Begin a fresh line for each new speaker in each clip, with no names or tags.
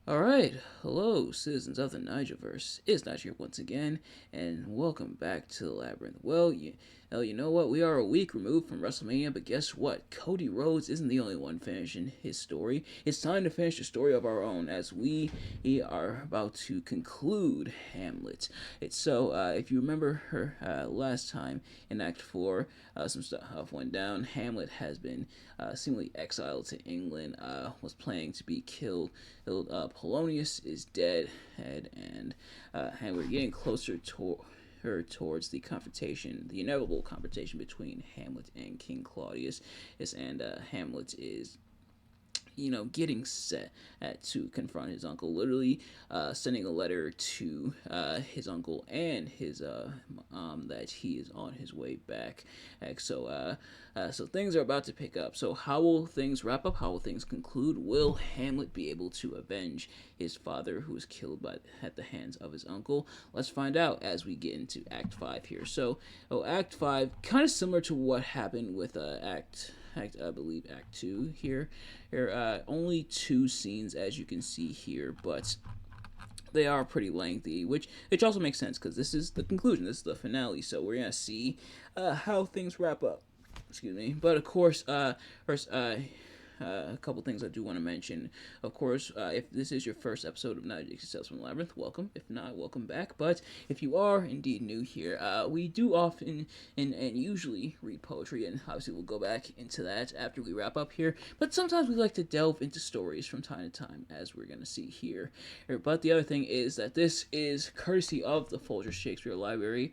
Alright, hello, citizens of the Nigelverse. It's Nigel here once again, and welcome back to the Labyrinth. You know what? We are a week removed from WrestleMania, but guess what? Cody Rhodes isn't the only one finishing his story. It's time to finish the story of our own, as we are about to conclude Hamlet. If you remember her last time in Act 4, some stuff went down. Hamlet has been seemingly exiled to England, was planning to be killed. Polonius is dead, and we're getting closer towards the confrontation, the inevitable confrontation between Hamlet and King Claudius. And Hamlet is getting set to confront his uncle, literally sending a letter to his uncle and his mom that he is on his way back. So things are about to pick up. So how will things wrap up? How will things conclude? Will Hamlet be able to avenge his father, who was killed at the hands of his uncle? Let's find out as we get into Act 5 here. Act 5, kind of similar to what happened with I believe Act 2 here. Only 2 scenes, as you can see here, but they are pretty lengthy, which also makes sense because this is the conclusion, this is the finale, so we're going to see how things wrap up. Excuse me. But of course, first, a couple things I do want to mention. Of course, if this is your first episode of Dixie Tales from Labyrinth, welcome. If not, welcome back. But if you are indeed new here, we do often and usually read poetry, and obviously we'll go back into that after we wrap up here. But sometimes we like to delve into stories from time to time, as we're going to see here. But the other thing is that this is courtesy of the Folger Shakespeare Library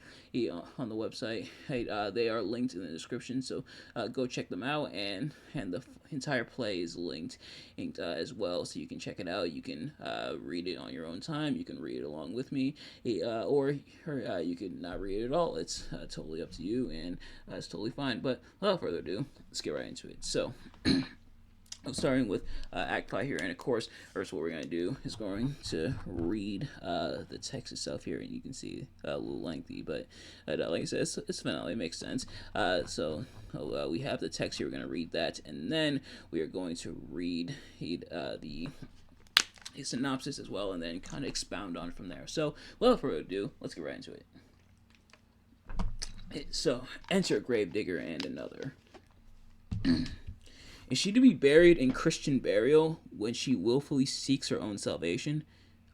on the website. They are linked in the description, so go check them out, and the entire play is linked as well, so you can check it out. You can read it on your own time. You can read it along with me, or you can not read it at all. It's totally up to you, and it's totally fine. But without further ado, let's get right into it. So I'm starting with Act 5 here, and of course, first what we're going to do is going to read the text itself here, and you can see a little lengthy, but like I said, it's finale, it makes sense. We have the text here, we're going to read that, and then we are going to read the synopsis as well, and then kind of expound on it from there. So, without further ado, let's get right into it. So, enter a gravedigger and another. Is she to be buried in Christian burial when she willfully seeks her own salvation?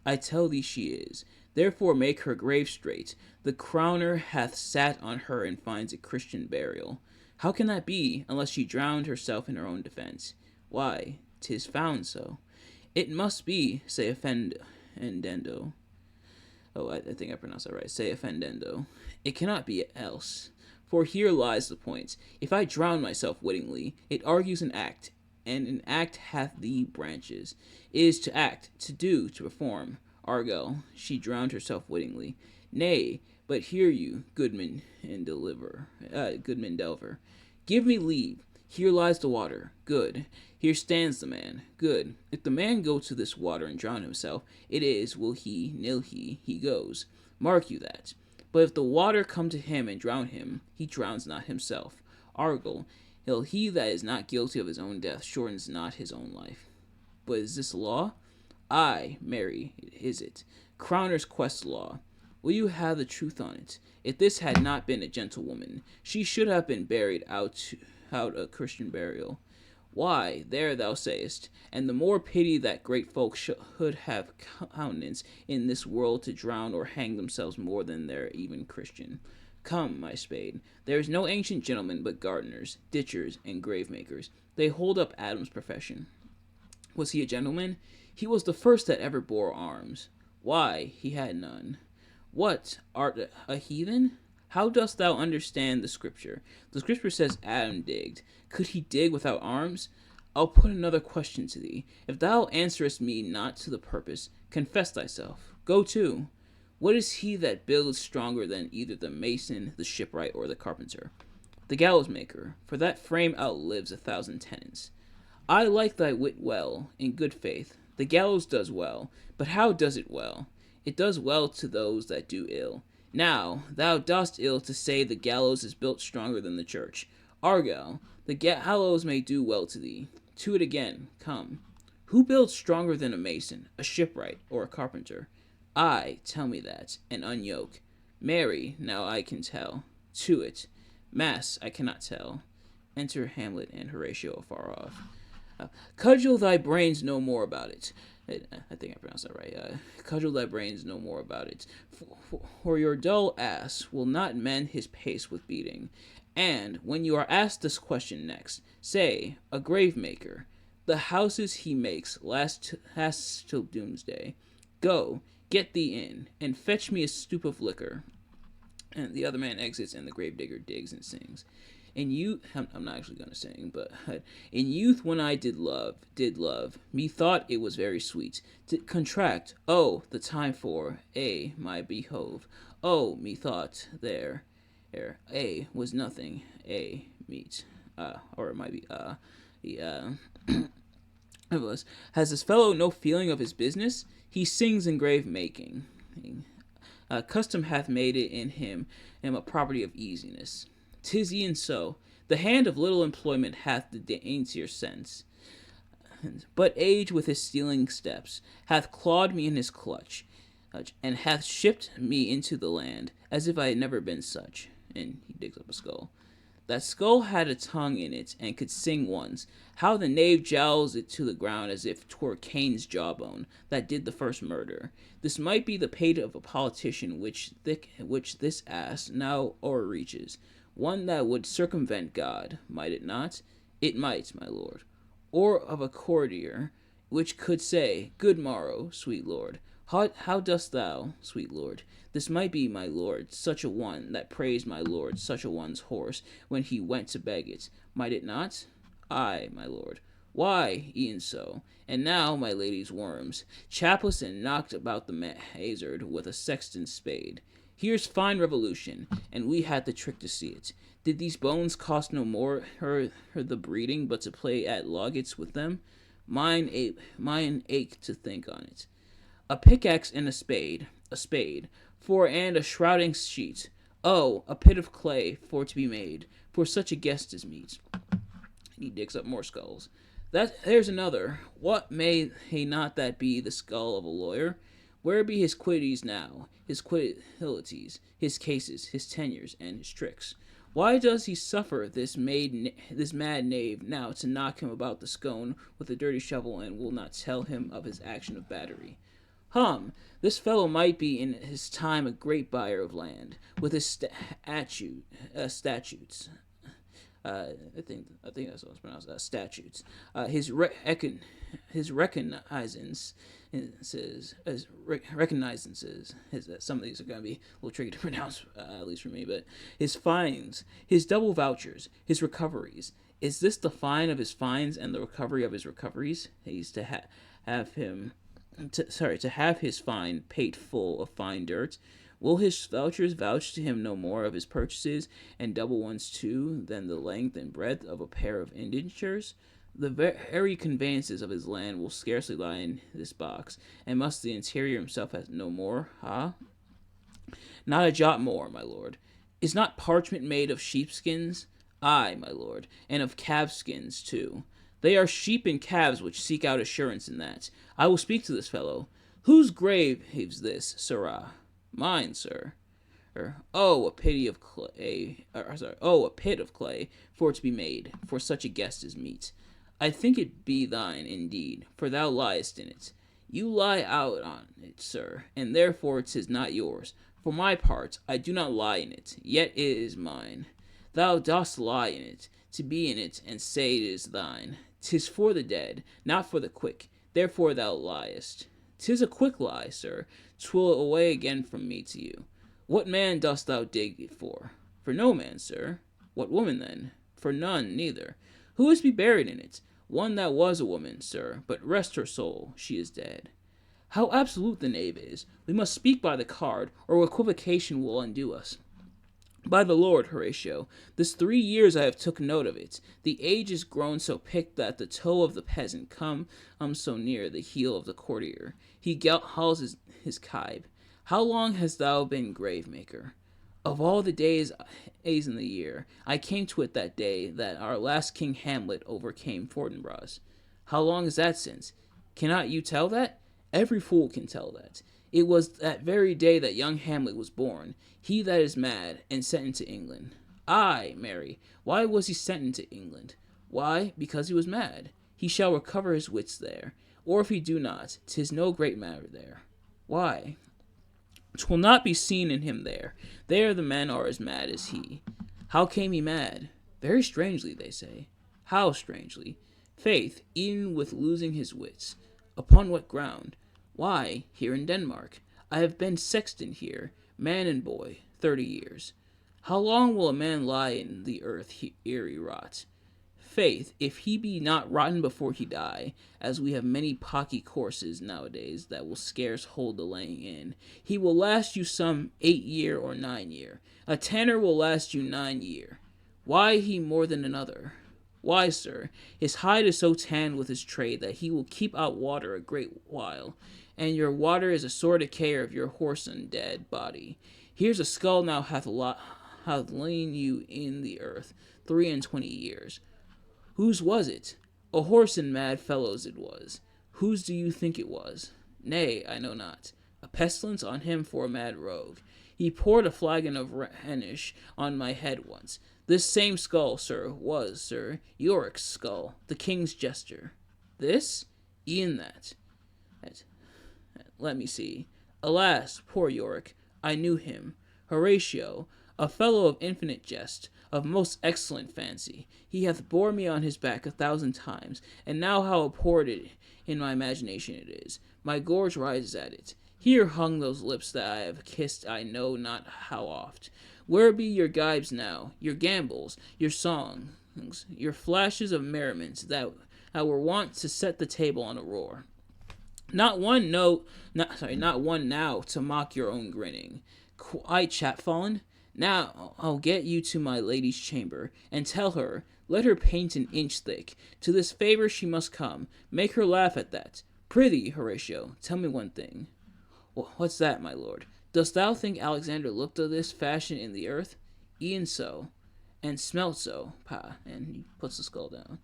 I tell thee she is. Therefore make her grave straight. The crowner hath sat on her and finds a Christian burial. How can that be, unless she drowned herself in her own defense? Why, 'tis found so. It must be, say offendendo. I think I pronounced that right. Say offendendo. It cannot be else. For here lies the point. If I drown myself wittingly, it argues an act, and an act hath the branches. It is to act, to do, to perform. Argal, she drowned herself wittingly. Nay, but hear you, goodman Delver. Give me leave. Here lies the water. Good. Here stands the man. Good. If the man go to this water and drown himself, it is, will he, nil he goes. Mark you that. But if the water come to him and drown him, he drowns not himself. Argal, he that is not guilty of his own death shortens not his own life. But is this law? Aye, marry, is it. Crowner's quest law. Will you have the truth on it? If this had not been a gentlewoman, she should have been buried out a Christian burial. Why, there thou sayest, and the more pity that great folk should have countenance in this world to drown or hang themselves more than they're even Christian. Come, my spade, there is no ancient gentleman but gardeners, ditchers, and grave-makers. They hold up Adam's profession. Was he a gentleman? He was the first that ever bore arms. Why, he had none. What, art a heathen? How dost thou understand the scripture? The scripture says Adam digged. Could he dig without arms? I'll put another question to thee. If thou answerest me not to the purpose, confess thyself. Go to. What is he that builds stronger than either the mason, the shipwright, or the carpenter? The gallows maker, for that frame outlives 1,000 tenants. I like thy wit well, in good faith. The gallows does well, but how does it well? It does well to those that do ill. Now, thou dost ill to say the gallows is built stronger than the church. Argal, the gallows may do well to thee. To it again, come. Who builds stronger than a mason, a shipwright, or a carpenter? I, tell me that, and unyoke. Marry, now I can tell. To it. Mass, I cannot tell. Enter Hamlet and Horatio afar off. Cudgel thy brains no more about it. I think I pronounced that right. Cudgel thy brains no more about it. For your dull ass will not mend his pace with beating. And when you are asked this question next, say, a grave maker. The houses he makes last till doomsday. Go, get thee in, and fetch me a stoup of liquor. And the other man exits, and the gravedigger digs and sings. In youth, I'm not actually going to sing, but in youth when I did love, methought it was very sweet to contract. Oh, the time for my behove. Oh, methought there, was nothing, meet, or it might be it was. Has this fellow no feeling of his business? He sings in grave making. Custom hath made it in him a property of easiness. 'Tis e'en so. The hand of little employment hath the daintier sense. But age with his stealing steps hath clawed me in his clutch, and hath shipped me into the land, as if I had never been such. And he digs up a skull. That skull had a tongue in it, and could sing once. How the knave jowls it to the ground as if 'twere Cain's jawbone that did the first murder. This might be the pate of a politician which this ass now o'erreaches. One that would circumvent God, might it not? It might, my lord. Or of a courtier, which could say, Good morrow, sweet lord. How dost thou, sweet lord? This might be, my lord, such a one that praised my lord such a one's horse when he went to beg it. Might it not? Ay, my lord. Why, e'en so. And now, my lady's worms, chapless and knocked about the hazard with a sexton's spade. Here's fine revolution, and we had the trick to see it. Did these bones cost no more her the breeding, but to play at loggets with them? Mine ache to think on it. A pickaxe and a spade, for and a shrouding sheet. Oh, a pit of clay for to be made, for such a guest as meet. He digs up more skulls. There's another. What may not that be the skull of a lawyer? Where be his quiddities now, his quiddities, his cases, his tenures, and his tricks? Why does he suffer this mad knave now to knock him about the scone with a dirty shovel, and will not tell him of his action of battery? This fellow might be in his time a great buyer of land, with his statutes. I think that's what it's pronounced. Statutes. His recognizances. Some of these are going to be a little tricky to pronounce, at least for me. But his fines, his double vouchers, his recoveries. Is this the fine of his fines and the recovery of his recoveries? He's to have his fine paid full of fine dirt. Will his vouchers vouch to him no more of his purchases, and double ones too, than the length and breadth of a pair of indentures? The very conveyances of his land will scarcely lie in this box, and must the interior himself have no more, Not a jot more, my lord. Is not parchment made of sheepskins? Ay, my lord, and of calfskins too. They are sheep and calves which seek out assurance in that. I will speak to this fellow. Whose grave is this, sirrah? Mine, sir. A pit of clay, for to be made, for such a guest as meet. I think it be thine, indeed, for thou liest in it. You lie out on it, sir, and therefore 'tis not yours. For my part, I do not lie in it, yet it is mine. Thou dost lie in it, to be in it, and say it is thine. 'Tis for the dead, not for the quick, therefore thou liest. 'Tis a quick lie, sir. 'Twill away again from me to you. What man dost thou dig it for? For no man, sir. What woman, then? For none, neither. Who is to be buried in it? One that was a woman, sir, but rest her soul, she is dead. How absolute the knave is! We must speak by the card, or equivocation will undo us. By the Lord, Horatio, this 3 years I have took note of it. The age is grown so picked that the toe of the peasant come so near the heel of the courtier. He hauls his kibe. How long hast thou been grave maker? Of all the days in the year, I came to it that day that our last King Hamlet overcame Fortinbras. How long is that since? Cannot you tell that? Every fool can tell that. It was that very day that young Hamlet was born, he that is mad, and sent into England. Ay, Mary, why was he sent into England? Why, because he was mad. He shall recover his wits there, or if he do not, 'tis no great matter there. Why? 'Twill not be seen in him there. There the men are as mad as he. How came he mad? Very strangely, they say. How strangely? Faith, e'en with losing his wits. Upon what ground? Why, here in Denmark. I have been sexton here, man and boy, 30 years. How long will a man lie in the earth ere he rot? Faith, if he be not rotten before he die, as we have many pocky courses nowadays that will scarce hold the laying in, he will last you some 8 year or 9 year. A tanner will last you 9 year. Why he more than another? Why, sir, his hide is so tanned with his trade that he will keep out water a great while, and your water is a sore decayer of your whoreson dead body. Here's a skull now hath lain you in the earth 23 years. Whose was it? A whoreson mad fellow's it was. Whose do you think it was? Nay, I know not. A pestilence on him for a mad rogue. He poured a flagon of Rhenish on my head once. This same skull, sir, was, sir, Yorick's skull, the king's jester. This? E'en that. Let me see. Alas, poor Yorick, I knew him. Horatio, a fellow of infinite jest, of most excellent fancy. He hath bore me on his back 1,000 times, and now how abhorred it in my imagination it is. My gorge rises at it. Here hung those lips that I have kissed I know not how oft. Where be your gibes now, your gambols, your songs, your flashes of merriment that were wont to set the table on a roar? Not one now to mock your own grinning. Quite chapfallen? Now I'll get you to my lady's chamber, and tell her, let her paint an inch thick. To this favor she must come. Make her laugh at that. Prithee, Horatio, tell me one thing. What's that, my lord? Dost thou think Alexander looked of this fashion in the earth? E'en so, and smelt so, and he puts the skull down.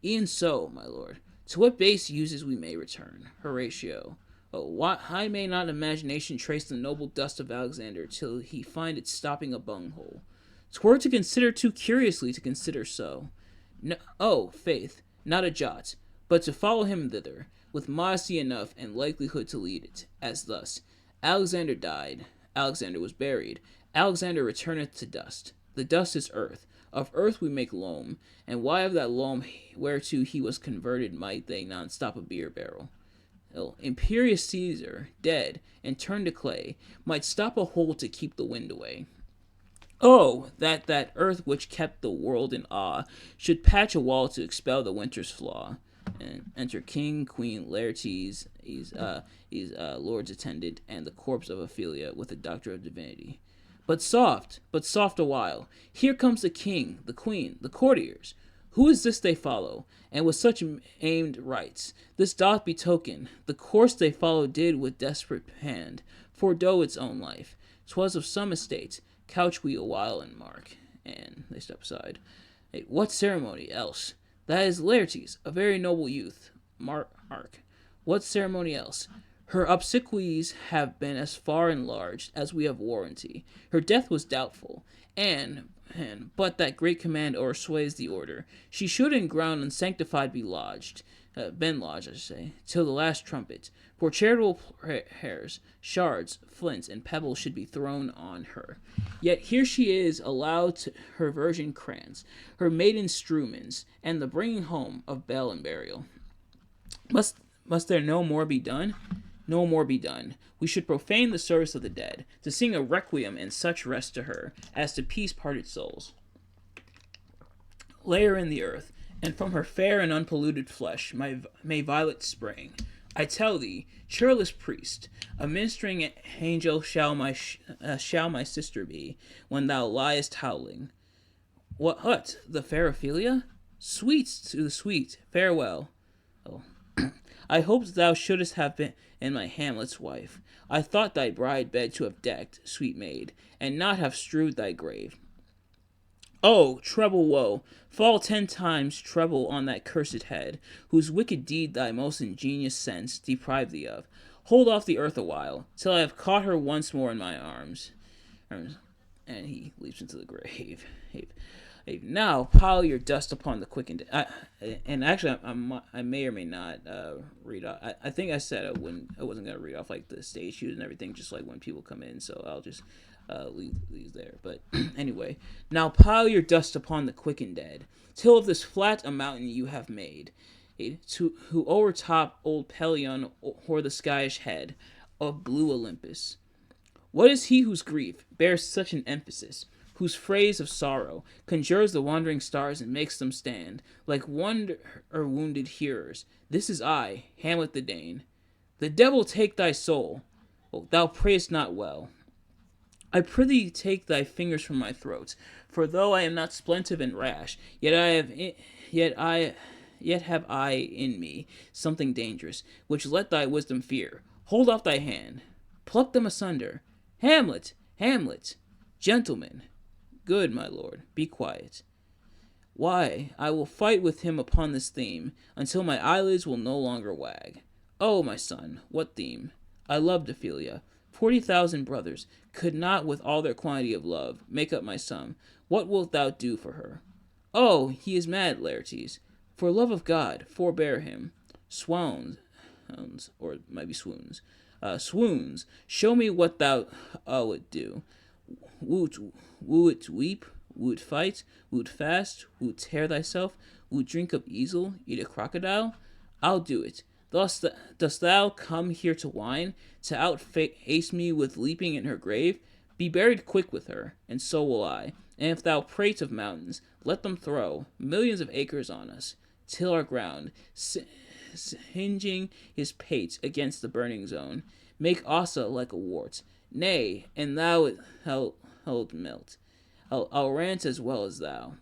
E'en so, my lord. To what base uses we may return, Horatio. Why may not imagination trace the noble dust of Alexander till he find it stopping a bunghole? 'Twere to consider too curiously to consider so. No, faith, not a jot, but to follow him thither, with modesty enough and likelihood to lead it, as thus. Alexander died, Alexander was buried, Alexander returneth to dust. The dust is earth, of earth we make loam, and why of that loam whereto he was converted might they not stop a beer barrel? Imperious Caesar, dead, and turned to clay, might stop a hole to keep the wind away. Oh, that earth which kept the world in awe should patch a wall to expel the winter's flaw. And enter king, queen, Laertes, lord's attendant, and the corpse of Ophelia with the doctor of divinity. But soft a while. Here comes the king, the queen, the courtiers. Who is this they follow? And with such aimed rites, this doth betoken the course they follow did with desperate hand forego its own life. 'Twas of some estate. Couch we a while and mark. And they step aside. What ceremony else? That is Laertes, a very noble youth. Mark. What ceremony else? Her obsequies have been as far enlarged as we have warranty. Her death was doubtful, and but that great command o'ersways the order. She should in ground unsanctified be lodged, till the last trumpet. For charitable hairs, shards, flints, and pebbles should be thrown on her. Yet here she is allowed to her virgin krans, her maiden strumens, and the bringing home of bell and burial. Must there no more be done? No more be done. We should profane the service of the dead, to sing a requiem and such rest to her, as to peace parted souls. Lay her in the earth, and from her fair and unpolluted flesh may violets spring. I tell thee, churlish priest, a ministering angel shall my sister be, when thou liest howling. What, the fair Ophelia? Sweets to the sweet, farewell. I hoped thou shouldst have been my Hamlet's wife. I thought thy bride bed to have decked, sweet maid, and not have strewed thy grave. Oh, treble woe! Fall 10 times treble on that cursed head, whose wicked deed thy most ingenious sense deprived thee of. Hold off the earth awhile, till I have caught her once more in my arms. And he leaps into the grave. Now pile your dust upon the quickened. And actually, I may or may not read off. I think I said I wasn't gonna read off like the stage cues and everything, just like when people come in. So I'll just leave there. But anyway, now pile your dust upon the quickened dead, till of this flat a mountain you have made, who overtop old Pelion or the skyish head of blue Olympus. What is he whose grief bears such an emphasis, whose phrase of sorrow conjures the wandering stars and makes them stand like wonder or wounded hearers? This is I, Hamlet the Dane. The devil take thy soul. Oh, thou prayest not well. I prithee take thy fingers from my throat, for though I am not splentive and rash, yet have I in me something dangerous, which let thy wisdom fear. Hold off thy hand, pluck them asunder. Hamlet, Hamlet, gentlemen, good my lord, be quiet. Why, I will fight with him upon this theme, until my eyelids will no longer wag. Oh, my son, what theme? I loved Ophelia. 40,000 brothers could not, with all their quantity of love, make up my sum. What wilt thou do for her? Oh, he is mad, Laertes. For love of God, forbear him. Swoons, or it might be swoons. Swoons, show me what thou wouldst do. Wouldst weep? Wouldst fight? Wouldst fast? Wouldst tear thyself? Wouldst drink up easel? Eat a crocodile? I'll do it. Thus dost thou come here to whine, to outface me with leaping in her grave? Be buried quick with her, and so will I. And if thou prate of mountains, let them throw millions of acres on us, till our ground, hinging his pate against the burning zone, make Ossa like a wart. Nay, and thou held melt. I'll rant as well as thou.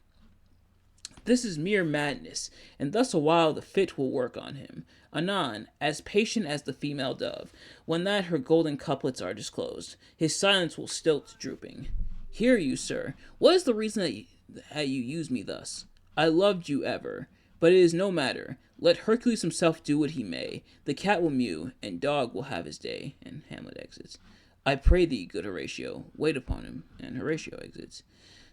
This is mere madness, and thus awhile the fit will work on him. Anon, as patient as the female dove, when that her golden couplets are disclosed, his silence will stilt drooping. Hear you, sir, what is the reason that you use me thus? I loved you ever, but it is no matter. Let Hercules himself do what he may. The cat will mew, and dog will have his day. And Hamlet exits. I pray thee, good Horatio, wait upon him. And Horatio exits.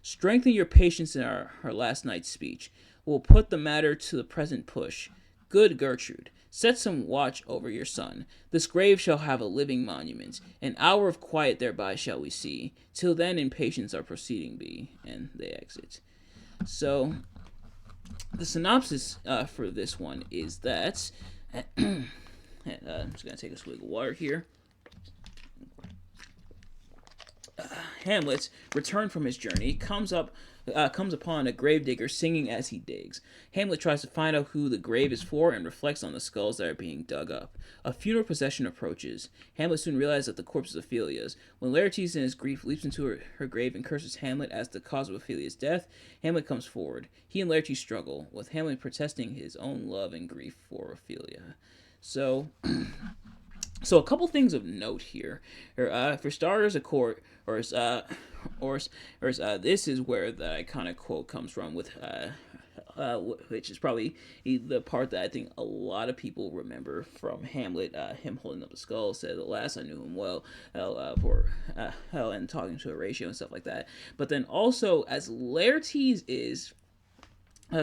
Strengthen your patience in our last night's speech. We'll put the matter to the present push. Good Gertrude, set some watch over your son. This grave shall have a living monument. An hour of quiet thereby shall we see. Till then in patience our proceeding be. And they exit. So, the synopsis for this one is that... I'm just going to take a swig of water here. Hamlet, returned from his journey, comes upon a gravedigger singing as he digs. Hamlet tries to find out who the grave is for and reflects on the skulls that are being dug up. A funeral procession approaches. Hamlet soon realizes that the corpse is Ophelia's. When Laertes in his grief leaps into her grave and curses Hamlet as the cause of Ophelia's death, Hamlet comes forward. He and Laertes struggle, with Hamlet protesting his own love and grief for Ophelia. So a couple things of note here. For starters, this is where the iconic quote comes from, with which is probably the part that I think a lot of people remember from Hamlet. Him holding up the skull said, "At last I knew him well," and talking to Horatio and stuff like that. But then also, as Laertes is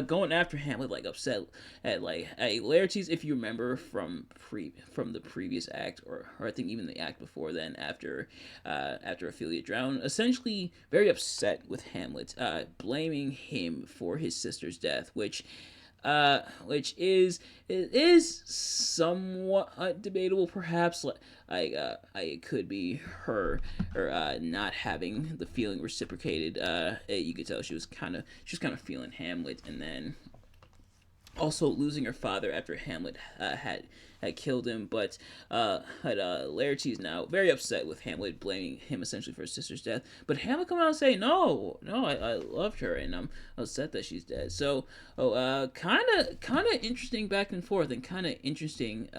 going after Hamlet, upset at Laertes, if you remember from the previous act, or I think even the act before then, after Ophelia drowned, essentially very upset with Hamlet, blaming him for his sister's death, which is somewhat debatable, perhaps. It could be her or not having the feeling reciprocated. You could tell she was kind of feeling Hamlet, and then also losing her father after Hamlet had killed him, but Laertes now very upset with Hamlet blaming him essentially for his sister's death. But Hamlet come out and say, no, I loved her, and I'm upset that she's dead. So, kind of interesting back and forth, and kind of interesting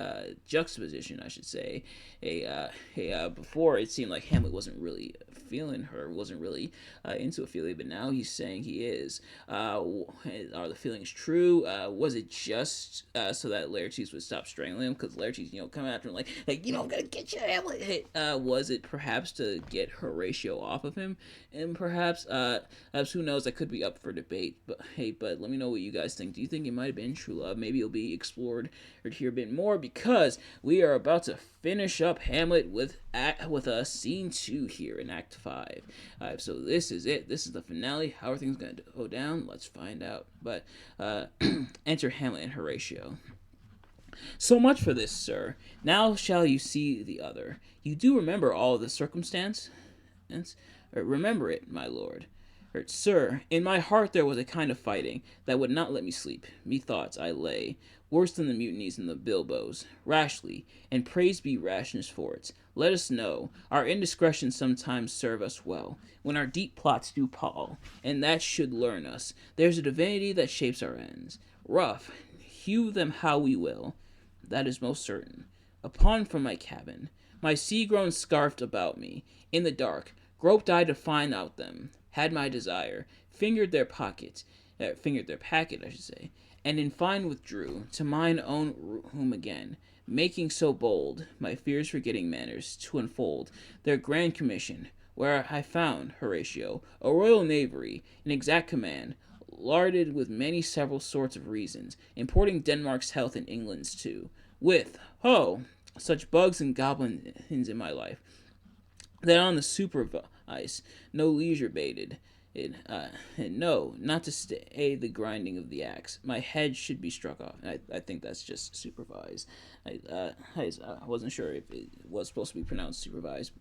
juxtaposition, I should say. Before it seemed like Hamlet wasn't really feeling her, wasn't really into Ophelia, but now he's saying he is. Are the feelings true? Was it just so that Laertes would stop strangling him? Because Laertes, coming after him like, I'm gonna get you, Hamlet. Was it perhaps to get Horatio off of him? And perhaps, who knows? That could be up for debate. But let me know what you guys think. Do you think it might have been true love? Maybe it'll be explored or hear a bit more, because we are about to finish up Hamlet with a scene 2 here in Act 5. So this is it. This is the finale. How are things going to go down? Let's find out. But enter Hamlet and Horatio. So much for this, sir. Now shall you see the other. You do remember all the circumstance? Remember it, my lord. Sir, in my heart there was a kind of fighting that would not let me sleep. Methoughts I lay, worse than the mutinies and the bilboes, rashly, and praised be rashness for it. Let us know, our indiscretions sometimes serve us well, when our deep plots do pall, and that should learn us. There's a divinity that shapes our ends. Rough, hew them how we will, that is most certain. Upon from my cabin, my sea-grown scarfed about me, in the dark, groped I to find out them, had my desire, fingered their packet, I should say, and in fine withdrew to mine own room again, making so bold, my fears forgetting manners, to unfold their grand commission, where I found, Horatio, a royal knavery, an exact command, larded with many several sorts of reasons, importing Denmark's health and England's too, with, such bugs and goblins in my life, that on the supervise no leisure baited it, and no, not to stay the grinding of the axe. My head should be struck off. I think that's just supervise. I wasn't sure if it was supposed to be pronounced supervise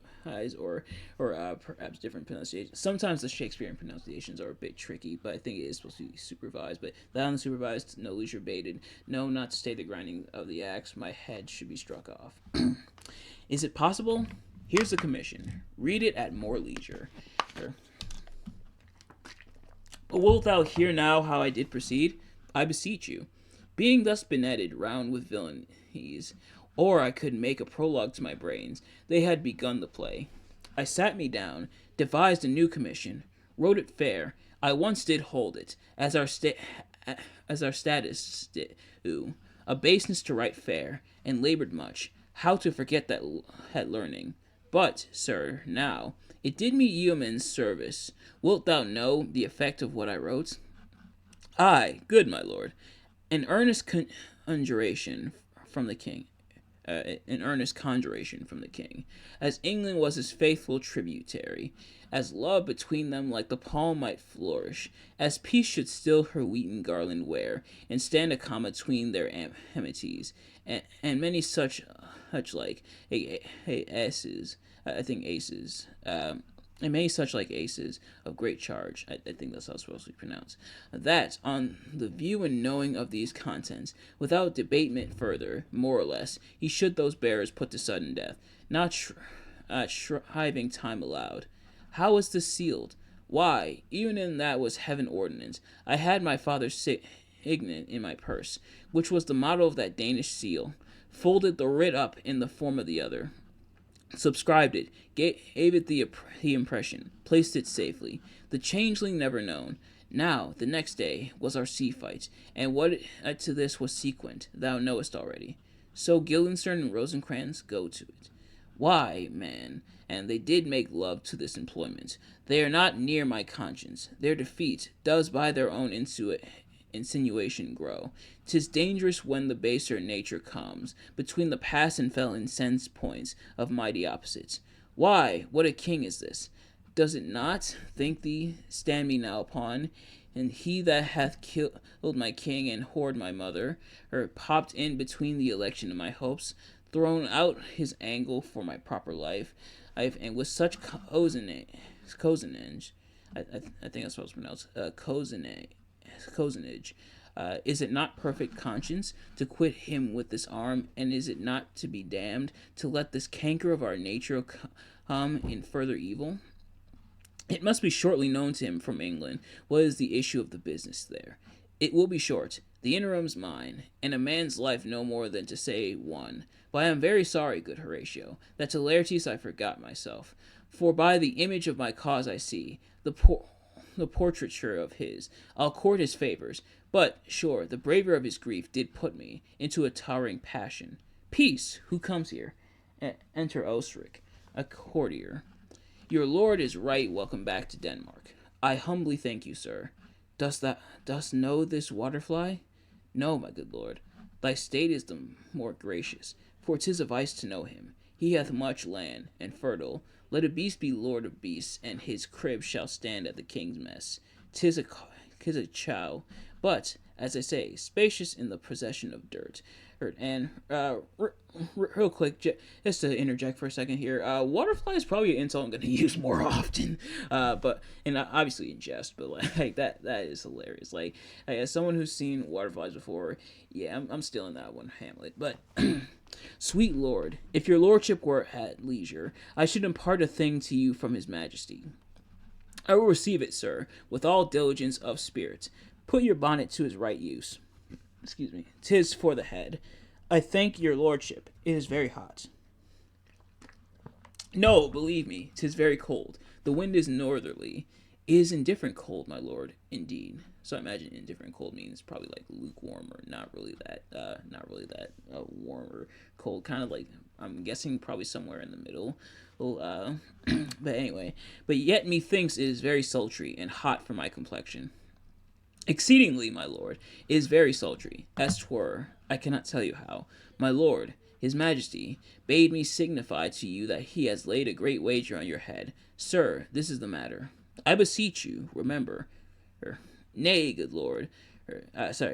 or perhaps different pronunciations. Sometimes the Shakespearean pronunciations are a bit tricky, but I think it is supposed to be supervised. But that on the supervised, no leisure baited, no, not to stay the grinding of the axe. My head should be struck off. Is it possible? Here's the commission. Read it at more leisure. But wilt thou hear now how I did proceed? I beseech you. Being thus benetted round with villainies, or I could make a prologue to my brains, they had begun the play. I sat me down, devised a new commission, wrote it fair. I once did hold it, as our status do, a baseness to write fair, and labored much, how to forget that had learning. But, sir, now, it did me yeoman's service. Wilt thou know the effect of what I wrote? Aye, good my lord. An earnest conjuration from the king. As England was his faithful tributary, as love between them like the palm might flourish, as peace should still her wheaten garland wear, and stand a calm between their amenities, and many such like aces, and many such like aces of great charge, I think that's how it's supposed to be pronounced, that, on the view and knowing of these contents, without debatement further, more or less, he should those bearers put to sudden death, not shriving time allowed. How was this sealed? Why, even in that was heaven ordinance. I had my father's signet in my purse, which was the motto of that Danish seal, folded the writ up in the form of the other, subscribed it, gave it the impression, placed it safely, the changeling never known. Now, the next day, was our sea fight, and what to this was sequent, thou knowest already. So Guildenstern and Rosencrantz go to it. Why, man, and they did make love to this employment. They are not near my conscience. Their defeat does by their own insinuation grow. 'Tis dangerous when the baser nature comes between the past and fell incense points of mighty opposites. Why, what a king is this! Does it not, think thee, stand me now upon? And he that hath killed my king and whored my mother, or popped in between the election and my hopes, thrown out his angle for my proper life, and with such cozenage, I think that's supposed to pronounce, cozenage, Is it not perfect conscience to quit him with this arm, and is it not to be damned to let this canker of our nature come in further evil? It must be shortly known to him from England what is the issue of the business there. It will be short. The interim's mine, and a man's life no more than to say one. But I am very sorry, good Horatio, that to Laertes I forgot myself. For by the image of my cause I see the portraiture of his. I'll court his favors, but, sure, the bravery of his grief did put me into a towering passion. Peace! Who comes here? Enter Osric, a courtier. Your lord is right welcome back to Denmark. I humbly thank you, sir. Dost know this waterfly? No, my good lord. Thy state is the more gracious, for 'tis a vice to know him. He hath much land, and fertile. Let a beast be lord of beasts, and his crib shall stand at the king's mess. 'Tis a chow, but, as I say, spacious in the possession of dirt. And real quick, just to interject for a second here, waterfly is probably an insult I'm going to use more often, but and obviously in jest, but like that is hilarious. Like as someone who's seen waterflies before, yeah, I'm stealing that one, Hamlet. But sweet lord, if your lordship were at leisure, I should impart a thing to you from his majesty. I will receive it, sir, with all diligence of spirit. Put your bonnet to his right use. Excuse me. 'Tis for the head. I thank your lordship. It is very hot. No, believe me, 'tis very cold. The wind is northerly. It is indifferent cold, my lord, indeed. So I imagine indifferent cold means probably like lukewarm or not really that warm or cold. Kind of like, I'm guessing probably somewhere in the middle. Well, but anyway. But yet methinks it is very sultry and hot for my complexion. Exceedingly, my lord, it is very sultry, as 'twere, I cannot tell you how. My lord, his majesty, bade me signify to you that he has laid a great wager on your head. Sir, this is the matter. I beseech you, remember. Nay, good lord.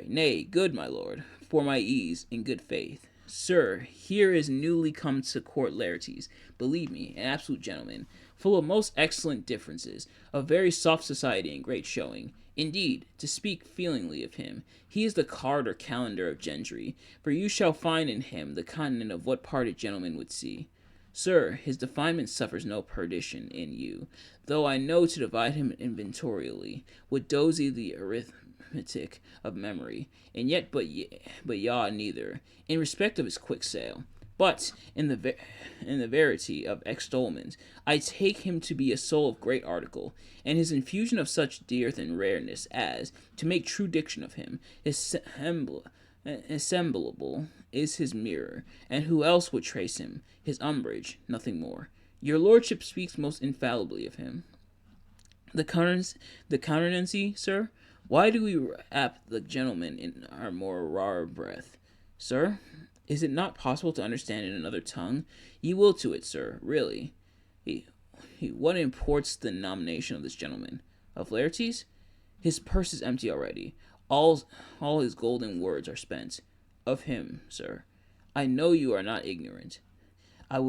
Nay, good my lord, for my ease, in good faith. Sir, here is newly come to court Laertes, believe me, an absolute gentleman, full of most excellent differences, of very soft society and great showing. Indeed, to speak feelingly of him, he is the card or calendar of gentry, for you shall find in him the continent of what part a gentleman would see. Sir, his definement suffers no perdition in you, though I know to divide him inventorially, with dozy the arithmetic of memory, and yet but yaw neither, in respect of his quick sale. But in the verity of extolment, I take him to be a soul of great article, and his infusion of such dearth and rareness as, to make true diction of him, assemblable is his mirror, and who else would trace him, his umbrage, nothing more. Your lordship speaks most infallibly of him. The countenancy, sir? Why do we wrap the gentleman in our more rare breath? Sir? Is it not possible to understand in another tongue? Ye will to it, sir, really. What imports the nomination of this gentleman? Of Laertes? His purse is empty already. All his golden words are spent. Of him, sir. I know you are not ignorant. I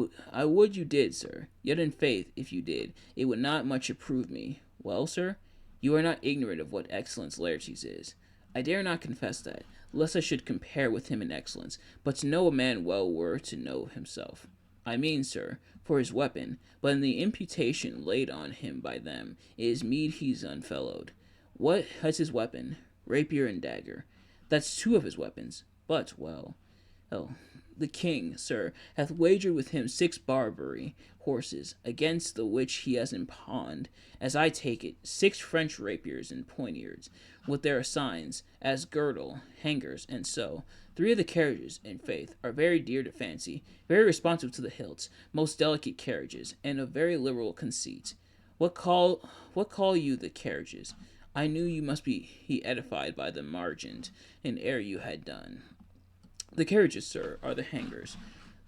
would you did, sir. Yet in faith, if you did, it would not much approve me. Well, sir, you are not ignorant of what excellence Laertes is. I dare not confess that, lest I should compare with him in excellence, but to know a man well were to know himself. I mean, sir, for his weapon, but in the imputation laid on him by them, it is meet he's unfellowed. What has his weapon? Rapier and dagger. That's two of his weapons, but, well, the king, sir, hath wagered with him 6 Barbary horses, against the which he has impawned, as I take it, 6 French rapiers and poignards, with their assigns, as girdle, hangers, and so. 3 of the carriages, in faith, are very dear to fancy, very responsive to the hilts, most delicate carriages, and of very liberal conceit. What call you the carriages? I knew you must be edified by the margent, and ere you had done. The carriages, sir, are the hangers.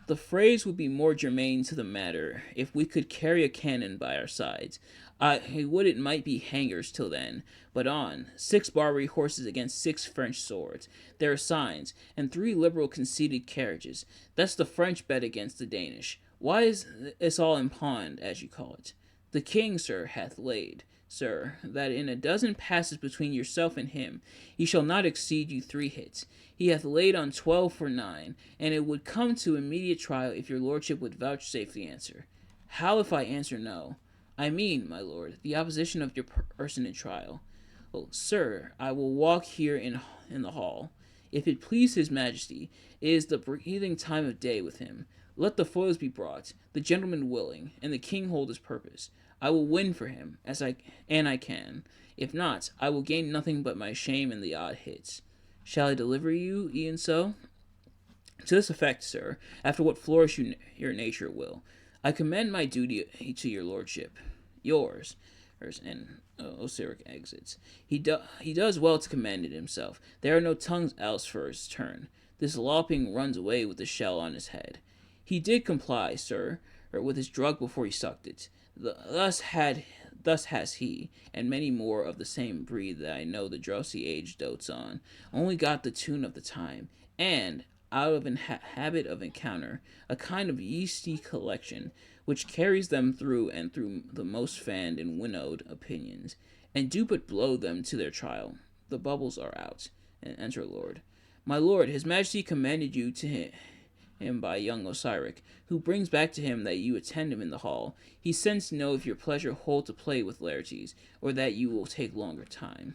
The phrase would be more germane to the matter if we could carry a cannon by our sides. I would it might be hangers till then, but on, 6 Barbary horses against 6 French swords, there are signs, and 3 liberal conceited carriages. That's the French bet against the Danish. Why is this all impawned, as you call it? The king, sir, hath laid, sir, that in a dozen passes between yourself and him, he shall not exceed you 3 hits. He hath laid on 12 for 9, and it would come to immediate trial if your lordship would vouchsafe the answer. How if I answer no? I mean, my lord, the opposition of your person in trial. Oh, sir, I will walk here in the hall. If it please his majesty, it is the breathing time of day with him. Let the foils be brought, the gentleman willing, and the king hold his purpose. I will win for him, I can. If not, I will gain nothing but my shame and the odd hits. Shall I deliver you, e'en so? To this effect, sir, after what flourish your nature will. I commend my duty to your lordship. Yours. And Osiric exits. He does well to commend it himself. There are no tongues else for his turn. This lopping runs away with the shell on his head. He did comply, sir, with his drug before he sucked it. Thus has he, and many more of the same breed that I know the drowsy age dotes on, only got the tune of the time, and, out of an habit of encounter, a kind of yeasty collection, which carries them through and through the most fanned and winnowed opinions, and do but blow them to their trial. The bubbles are out, and enter Lord. My lord, his majesty commended you to him by young Osiric, who brings back to him that you attend him in the hall. He sends to know if your pleasure hold to play with Laertes, or that you will take longer time.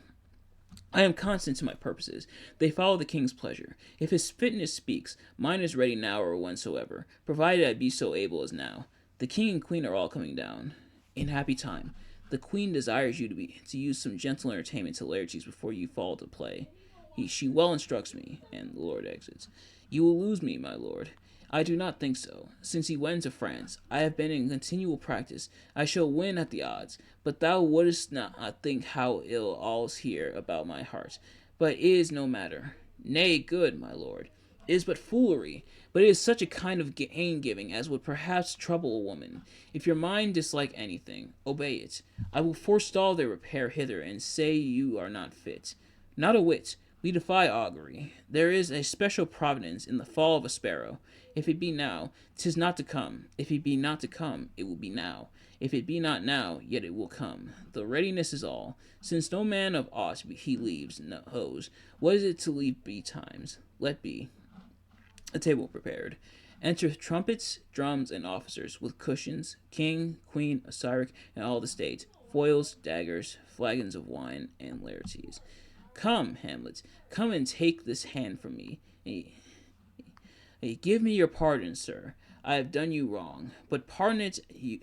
I am constant to my purposes. They follow the king's pleasure. If his fitness speaks, mine is ready now or whensoever, provided I be so able as now. The king and queen are all coming down. In happy time. The queen desires you to use some gentle entertainment to Laertes before you fall to play. She well instructs me, and the lord exits. You will lose me, my lord. I do not think so. Since he went to France, I have been in continual practice. I shall win at the odds, but thou wouldst not think how ill all's here about my heart. But it is no matter. Nay, good, my lord. It is but foolery, but it is such a kind of gain-giving as would perhaps trouble a woman. If your mind dislike anything, obey it. I will forestall their repair hither, and say you are not fit. Not a whit. We defy augury. There is a special providence in the fall of a sparrow. If it be now, 'tis not to come. If it be not to come, it will be now. If it be not now, yet it will come. The readiness is all. Since no man of aught he leaves knows, what is it to leave betimes? Let be. A table prepared. Enter trumpets, drums, and officers, with cushions, king, queen, Osiric, and all the state, foils, daggers, flagons of wine, and Laertes. Come, Hamlet, come and take this hand from me. Give me your pardon, sir. I have done you wrong, but pardon it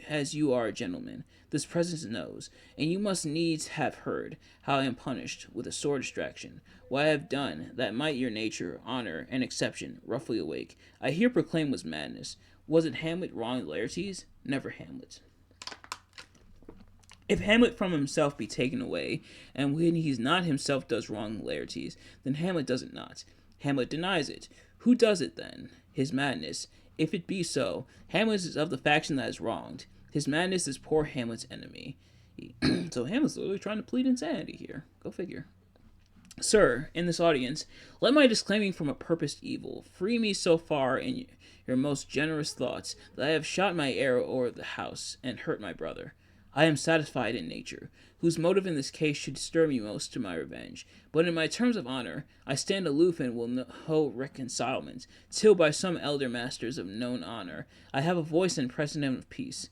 as you are a gentleman. This presence knows, and you must needs have heard, how I am punished, with a sore distraction. What I have done, that might your nature, honor, and exception, roughly awake, I here proclaim was madness. Was it Hamlet wronged Laertes? Never Hamlet. If Hamlet from himself be taken away, and when he's not himself does wrong Laertes, then Hamlet does it not. Hamlet denies it. Who does it then? His madness. If it be so, Hamlet is of the faction that is wronged. His madness is poor Hamlet's enemy. So Hamlet's literally trying to plead insanity here. Go figure. Sir, in this audience, let my disclaiming from a purposed evil free me so far in your most generous thoughts that I have shot my arrow o'er the house and hurt my brother. I am satisfied in nature, whose motive in this case should stir me most to my revenge. But in my terms of honor, I stand aloof and will no reconcilement, till by some elder masters of known honor I have a voice and precedent of peace,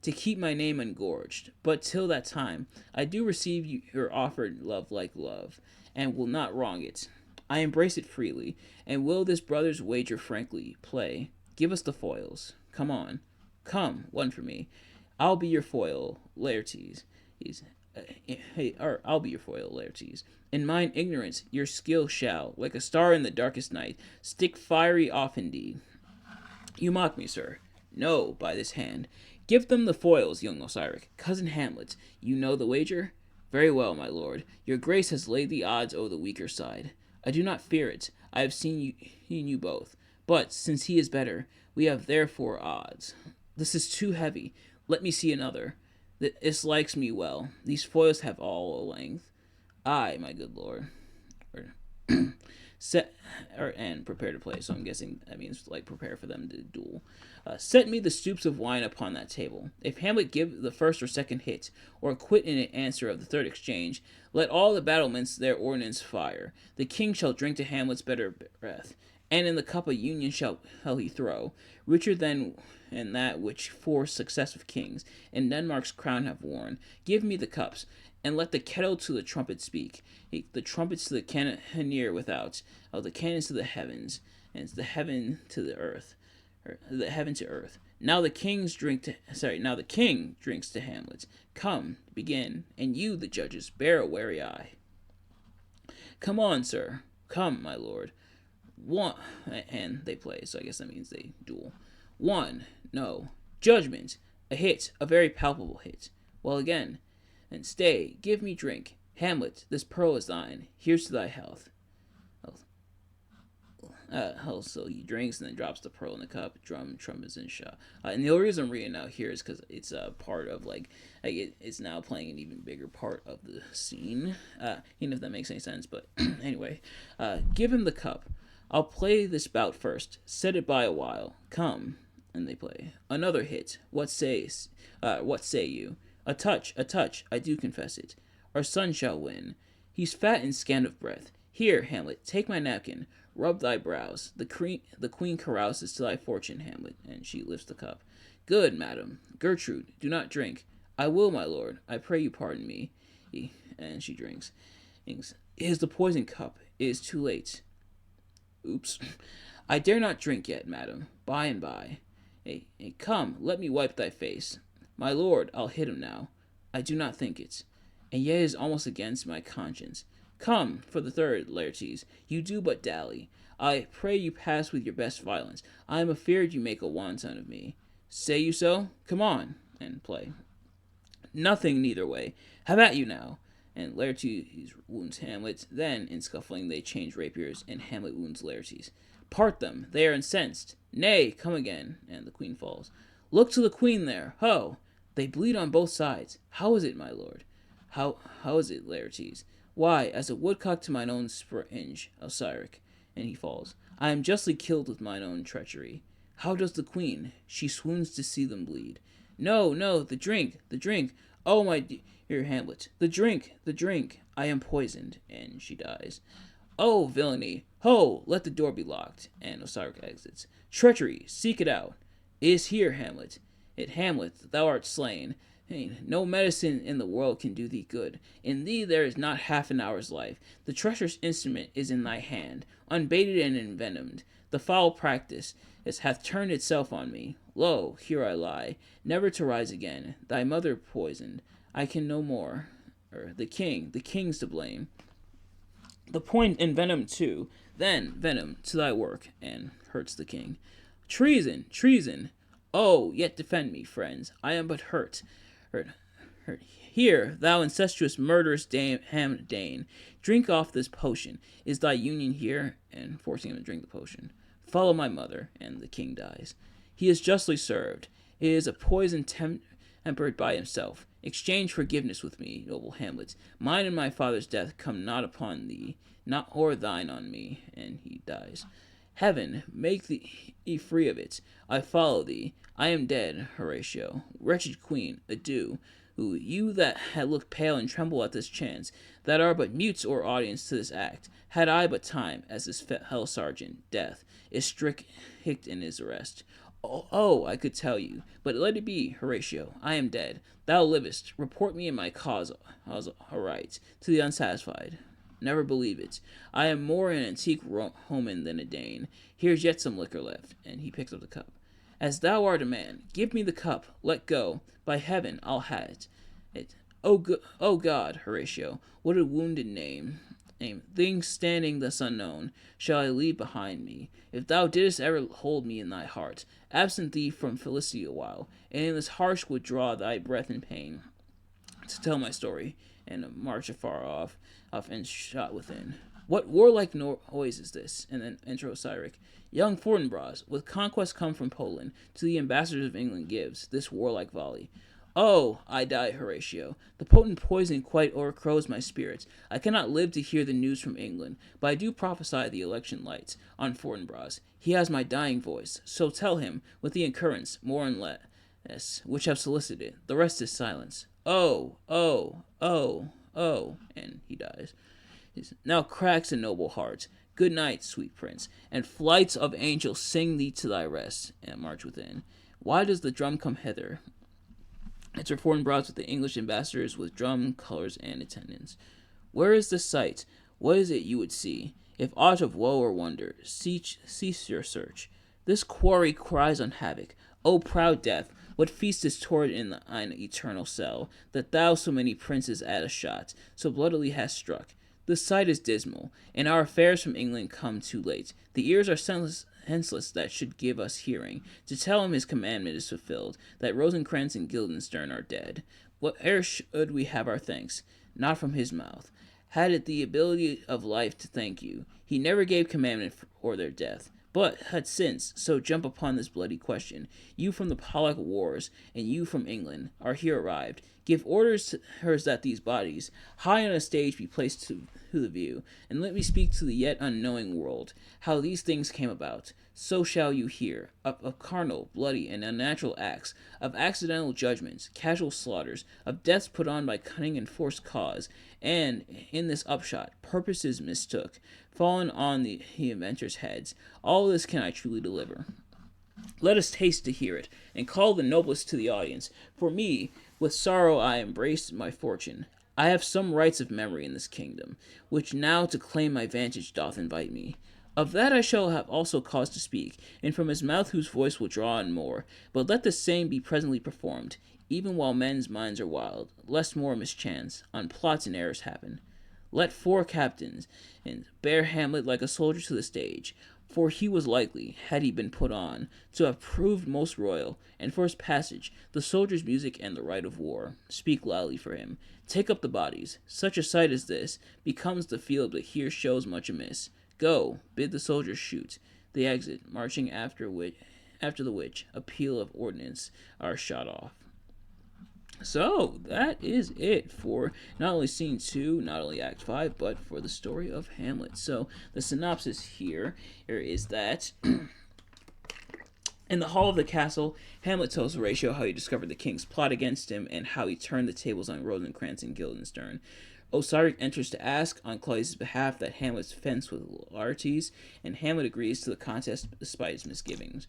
to keep my name ungorged. But till that time, I do receive your offered love like love, and will not wrong it. I embrace it freely, and will this brother's wager frankly play. Give us the foils. Come on. Come, one for me. I'll be your foil, Laertes. I'll be your foil, Laertes. In mine ignorance, your skill shall, like a star in the darkest night, stick fiery off indeed. You mock me, sir. No, by this hand. Give them the foils, young Osiric. Cousin Hamlet, you know the wager? Very well, my lord. Your grace has laid the odds o'er the weaker side. I do not fear it. I have seen you both. But, since he is better, we have therefore odds. This is too heavy. Let me see another. This likes me well. These foils have all a length. Ay, my good lord. Set and prepare to play. So I'm guessing that means like prepare for them to duel. Set me the stoops of wine upon that table. If Hamlet give the first or second hit, or quit in answer of the third exchange, let all the battlements their ordnance fire. The king shall drink to Hamlet's better breath, and in the cup of union shall he throw, richer than and that which four successive kings in Denmark's crown have worn. Give me the cups, and let the kettle to the trumpet speak, the trumpets to the cannoneer without, the cannons to the heavens, and the heaven to the earth, or the heaven to earth. Now the king drinks to Hamlet. Come, begin, and you, the judges, bear a wary eye. Come on, sir. Come, my lord. One, and they play, so I guess that means they duel. One, no. Judgment, a hit, a very palpable hit. Well, again, and stay, give me drink. Hamlet, this pearl is thine. Here's to thy health. So he drinks and then drops the pearl in the cup. Drum, trumpets, and shot. And the only reason I'm reading out here is because it's a part of it's now playing an even bigger part of the scene. Even if that makes any sense, but anyway, give him the cup. I'll play this bout first. Set it by a while. Come, and they play another hit. What say you? A touch. I do confess it. Our son shall win. He's fat and scant of breath. Here, Hamlet, take my napkin. Rub thy brows. The queen carouses to thy fortune, Hamlet, and she lifts the cup. Good, madam. Gertrude, do not drink. I will, my lord. I pray you pardon me. And she drinks. It is the poison cup. It is too late. Oops. I dare not drink yet, madam. By and by. Hey, come, let me wipe thy face. My lord, I'll hit him now. I do not think it. And yet it is almost against my conscience. Come, for the third, Laertes, you do but dally. I pray you pass with your best violence. I am afeard you make a wanton of me. Say you so? Come on, and play. Nothing neither way. Have at you now. And Laertes wounds Hamlet. Then, in scuffling, they change rapiers, and Hamlet wounds Laertes. Part them, they are incensed. Nay, come again, and the queen falls. Look to the queen there, ho! They bleed on both sides. How is it, my lord? How is it, Laertes? Why, as a woodcock to mine own springe, Osiric, and he falls. I am justly killed with mine own treachery. How does the queen? She swoons to see them bleed. No, the drink. Oh, my dear Hamlet, the drink. I am poisoned, and she dies. Oh, villainy. Ho, let the door be locked, and Osiric exits. Treachery, seek it out. It is here, Hamlet. Hamlet, thou art slain. No medicine in the world can do thee good. In thee there is not half an hour's life. The treacherous instrument is in thy hand, unbaited and envenomed. The foul practice hath turned itself on me. Lo, here I lie, never to rise again. Thy mother poisoned. I can no more. The king's to blame. The point envenomed too. Then venom to thy work, and hurts the king. Treason. Oh, yet defend me, friends. I am but hurt. Here, thou incestuous, murderous Hamlet Dane, drink off this potion. Is thy union here? And forcing him to drink the potion. Follow my mother, and the king dies. He is justly served. It is a poison tempered by himself. Exchange forgiveness with me, noble Hamlet. Mine and my father's death come not upon thee, not or thine on me. And he dies. Heaven, make thee free of it. I follow thee. I am dead, Horatio. Wretched queen, adieu. You that look pale and tremble at this chance, that are but mutes or audience to this act, had I but time, as this fell sergeant, death, is strict in his arrest. Oh, I could tell you, but let it be, Horatio. I am dead. Thou livest. Report me in my cause aright, to the unsatisfied. Never believe it. I am more an antique Roman than a Dane. Here's yet some liquor left, and he picks up the cup. As thou art a man, give me the cup. Let go. By heaven, I'll have it. Oh God, Horatio, what a wounded name. Things standing thus unknown, shall I leave behind me. If thou didst ever hold me in thy heart, absent thee from felicity a while, and in this harsh would draw thy breath in pain, to tell my story, and march afar off and shot within. What warlike noise is this? And then enter Osiric. Young Fortinbras, with conquest come from Poland, to the ambassadors of England gives this warlike volley. Oh, I die, Horatio. The potent poison quite o'ercrows my spirits. I cannot live to hear the news from England, but I do prophesy the election lights on Fortinbras. He has my dying voice, so tell him, with the incurrence, more and less, which have solicited. The rest is silence. Oh, oh, oh, oh, and he dies. Now cracks a noble heart. Good night, sweet prince, and flights of angels sing thee to thy rest, and march within. Why does the drum come hither? Its reformed brought with the English ambassadors with drum, colors, and attendants. Where is the sight? What is it you would see? If aught of woe or wonder, cease your search. This quarry cries on havoc. O proud death, what feast is toward in thine eternal cell, that thou so many princes at a shot, so bloodily hast struck? The sight is dismal, and our affairs from England come too late. The ears are senseless that should give us hearing, to tell him his commandment is fulfilled, that Rosencrantz and Guildenstern are dead. Whate'er should we have our thanks? Not from his mouth. Had it the ability of life to thank you, he never gave commandment for their death. But had since, so jump upon this bloody question, you from the Pollock wars, and you from England, are here arrived. Give orders to hers that these bodies, high on a stage, be placed to the view, and let me speak to the yet unknowing world, how these things came about. So shall you hear, of carnal, bloody, and unnatural acts, of accidental judgments, casual slaughters, of deaths put on by cunning and forced cause, and, in this upshot, purposes mistook, fallen on the inventors' heads. All this can I truly deliver. Let us taste to hear it, and call the noblest to the audience. For me, with sorrow I embrace my fortune. I have some rights of memory in this kingdom, which now to claim my vantage doth invite me. Of that I shall have also cause to speak, and from his mouth whose voice will draw on more. But let the same be presently performed, even while men's minds are wild, lest more mischance, on plots and errors happen. Let four captains, and bear Hamlet like a soldier to the stage, for he was likely, had he been put on, to have proved most royal, and for his passage, the soldier's music and the right of war. Speak loudly for him. Take up the bodies. Such a sight as this becomes the field, but here shows much amiss. Go, bid the soldiers shoot. They exit, marching after the which a peal of ordnance are shot off. So that is it for not only scene 2, not only act 5, but for the story of Hamlet. So the synopsis here is that in the hall of the castle, Hamlet tells Horatio how he discovered the king's plot against him and how he turned the tables on Rosencrantz and Guildenstern. Osiric enters to ask, on Claudius's behalf, that Hamlet's fence with Laertes, and Hamlet agrees to the contest despite his misgivings.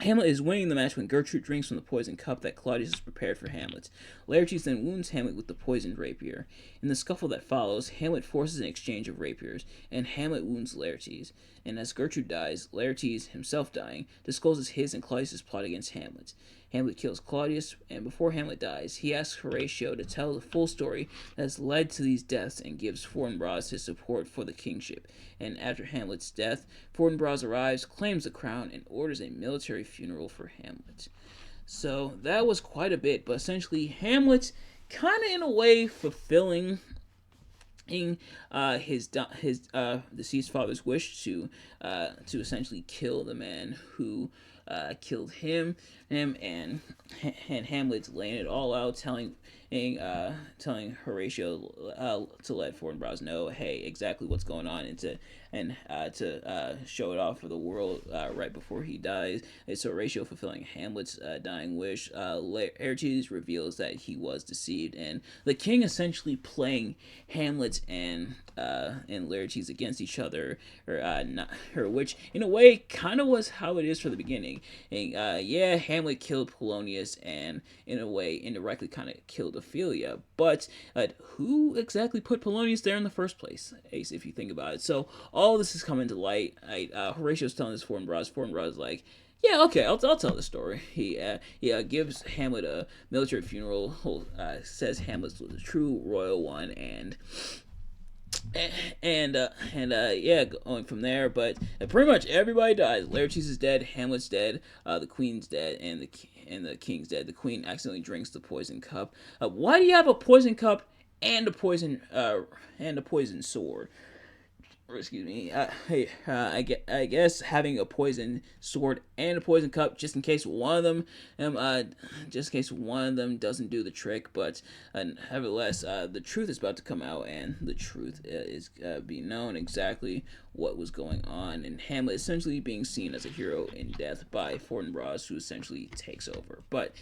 Hamlet is winning the match when Gertrude drinks from the poisoned cup that Claudius has prepared for Hamlet. Laertes then wounds Hamlet with the poisoned rapier. In the scuffle that follows, Hamlet forces an exchange of rapiers, and Hamlet wounds Laertes. And as Gertrude dies, Laertes, himself dying, discloses his and Claudius's plot against Hamlet. Hamlet kills Claudius, and before Hamlet dies, he asks Horatio to tell the full story that has led to these deaths and gives Fortinbras his support for the kingship. And after Hamlet's death, Fortinbras arrives, claims the crown, and orders a military funeral for Hamlet. So that was quite a bit, but essentially Hamlet kind of in a way fulfilling his deceased father's wish to essentially kill the man who killed him, and Hamlet's laying it all out, telling Horatio to let Fortinbras know, hey, exactly what's going on, and to show it off for the world right before he dies. And so Horatio fulfilling Hamlet's dying wish. Laertes reveals that he was deceived, and the king essentially playing Hamlet and Laertes against each other, which in a way kind of was how it is for the beginning. And Hamlet killed Polonius, and in a way indirectly kind of killed Ophelia, but who exactly put Polonius there in the first place, Ace, if you think about it? So all this is coming to light. Horatio's telling this Fortinbras. Fortinbras is like, yeah, okay, I'll tell the story. He gives Hamlet a military funeral, says Hamlet's the true royal one, and going from there. But pretty much everybody dies. Laertes is dead, Hamlet's dead, the queen's dead, and the king's dead. The queen accidentally drinks the poison cup. Why do you have a poison cup and a poison sword? or excuse me, I guess having a poison sword and a poison cup just in case one of them, just in case one of them doesn't do the trick. But nevertheless, the truth is about to come out, and the truth is being known exactly what was going on, and Hamlet essentially being seen as a hero in death by Fortinbras, who essentially takes over. But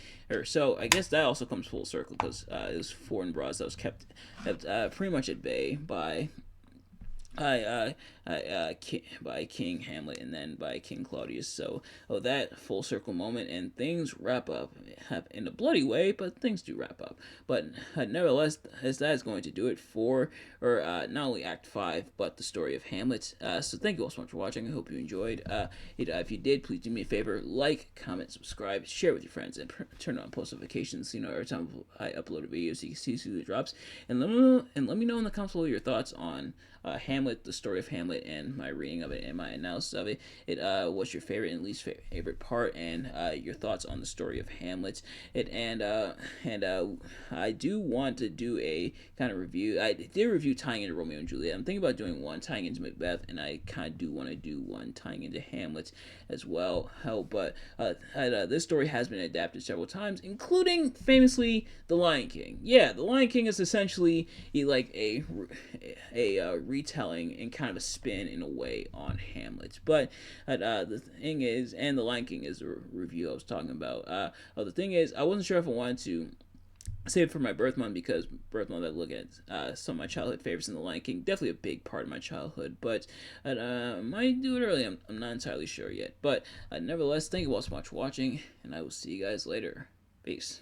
so I guess that also comes full circle because it was Fortinbras that was kept pretty much at bay by by King Hamlet and then by King Claudius. So, that full circle moment, and things wrap up in a bloody way, but things do wrap up. But nevertheless, as that is going to do it for, not only Act 5, but the story of Hamlet. So, thank you all so much for watching. I hope you enjoyed. If you did, please do me a favor, like, comment, subscribe, share with your friends, and turn on post notifications so you know every time I upload a video so you can see who drops. And let me know in the comments below your thoughts on Hamlet, the story of Hamlet, and my reading of it and my analysis of it. What's your favorite and least favorite part, and your thoughts on the story of Hamlet. I do want to do a kind of review. I did review tying into Romeo and Juliet. I'm thinking about doing one tying into Macbeth, and I kind of do want to do one tying into Hamlet as well. But this story has been adapted several times, including famously The Lion King. Yeah, The Lion King is essentially like a retelling and kind of a spin in a way on Hamlet. But the thing is, and The Lion King is a review I was talking about. The thing is, I wasn't sure if I wanted to save it for my birth month, because birth month I look at some of my childhood favorites in The Lion King, definitely a big part of my childhood, but might do it early. I'm not entirely sure yet. But nevertheless, thank you all so much for watching, and I will see you guys later. Peace.